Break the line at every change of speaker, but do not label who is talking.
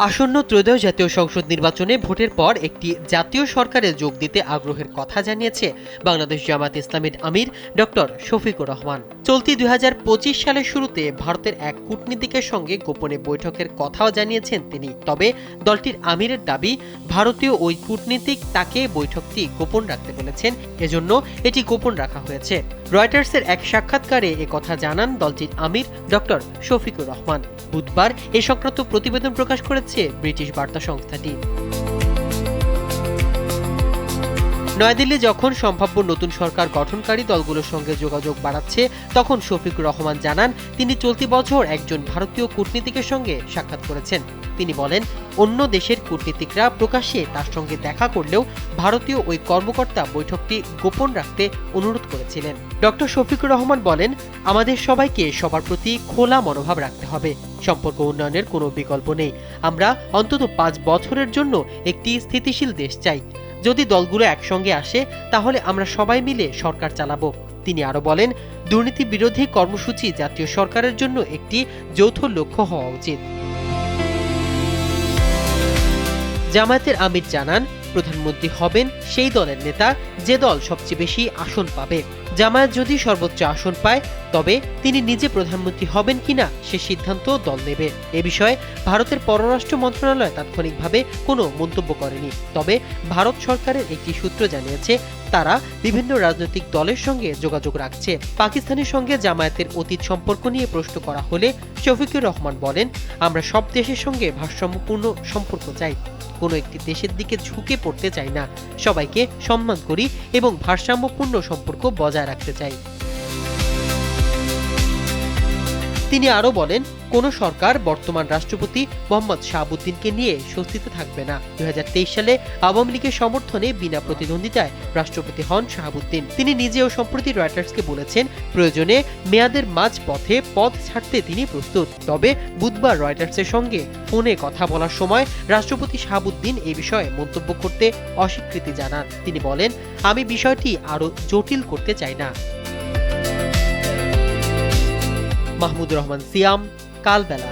আসন্ন ত্রয়োদশ জাতীয় সংসদ নির্বাচনে ভোটের পর একটি জাতীয় সরকারে যোগ দিতে আগ্রহের কথা জানিয়েছে বাংলাদেশ জামায়াতে ইসলামীর আমির ডক্টর শফিকুর রহমান। চলতি ২০২৫ সালের শুরুতে ভারতের এক কূটনীতিকের সঙ্গে গোপনে বৈঠকের কথাও জানিয়েছেন তিনি। তবে দলটির আমিরের দাবি, ভারতীয় ওই কূটনীতিক তাকে বৈঠকটি গোপন রাখতে বলেছেন, এজন্য এটি গোপন রাখা হয়েছে। রয়টার্সের এক সাক্ষাৎকারে একথা জানান দলটির আমির ডক্টর শফিকুর রহমান। বুধবার এ সংক্রান্ত প্রতিবেদন প্রকাশ করেছে ব্রিটিশ বার্তা সংস্থাটি। নয়াদিল্লি যখন সম্ভাব্য নতুন সরকার গঠনকারী দলগুলোর সঙ্গে যোগাযোগ বাড়াচ্ছে, তখন শফিকুর রহমান জানান তিনি চলতি বছর একজন ভারতীয় কূটনীতিকের সঙ্গে সাক্ষাৎ করেছেন। তিনি বলেন, অন্য দেশের কূটনীতিকরা প্রকাশ্যে তার সঙ্গে দেখা করলেও ভারতীয় ওই কর্মকর্তা বৈঠকটি গোপন রাখতে অনুরোধ করেছিলেন। ডক্টর শফিকুর রহমান বলেন, আমাদের সবাইকে সবার প্রতি খোলা মনোভাব রাখতে হবে। সম্পর্ক উন্নয়নের কোনো বিকল্প নেই। আমরা অন্তত ৫ বছরের জন্য একটি স্থিতিশীল দেশ চাই। যদি দলগুলো একসঙ্গে আসে, তাহলে আমরা সবাই মিলে সরকার চালাবো। তিনি আরো বলেন, দুর্নীতি বিরোধী কর্মসূচি জাতীয় সরকারের জন্য একটি যৌথ লক্ষ্য হওয়া উচিত। জামায়াতের আমির জানান, প্রধানমন্ত্রী হবেন সেই দলের নেতা যে দল সবচেয়ে বেশি আসন পাবে। জামায়াত যদি সর্বোচ্চ আসন পায়, তবে তিনি নিজে প্রধানমন্ত্রী হবেন কিনা সে সিদ্ধান্ত দল নেবে। এ বিষয়ে ভারতের পররাষ্ট্র মন্ত্রণালয় তাৎক্ষণিকভাবে কোনো মন্তব্য করেনি। তবে ভারত সরকারের একটি সূত্র জানিয়েছে, তারা বিভিন্ন রাজনৈতিক দলের সঙ্গে যোগাযোগ রাখছে। পাকিস্তানের সঙ্গে জামায়াতের অতীত সম্পর্ক নিয়ে প্রশ্ন করা হলে শফিকুর রহমান বলেন, আমরা সব দেশের সঙ্গে ভারসাম্যপূর্ণ সম্পর্ক চাই। কোনো একটি দেশের দিকে ঝুঁকে পড়তে চাই না। সবাইকে সম্মান করি এবং ভারসাম্যপূর্ণ সম্পর্ক বজায় রাখতে চাই। তিনি আরো বলেন, কোন সরকার বর্তমান রাষ্ট্রপতি মোহাম্মদ শাহাবুদ্দিনকে নিয়ে স্বস্তিতে থাকবে না। ২০২৩ সালে আওয়ামী লীগের সমর্থনে বিনা প্রতিদ্বন্দ্বিতায় রাষ্ট্রপতি হন শাহাবুদ্দিন। তিনি নিজেও সম্প্রতি রয়টার্সকে বলেছেন, প্রয়োজনে মেয়াদের মাঝ পথে পদ ছাড়তে তিনি প্রস্তুত। তবে বুধবার রয়টার্সের সঙ্গে ফোনে কথা বলার সময় রাষ্ট্রপতি শাহাবুদ্দিন এই বিষয়ে মন্তব্য করতে অস্বীকৃতি জানান। তিনি বলেন, আমি বিষয়টি আরো জটিল করতে চাই না। মাহমুদুর রহমান সিয়াম, কালবেলা।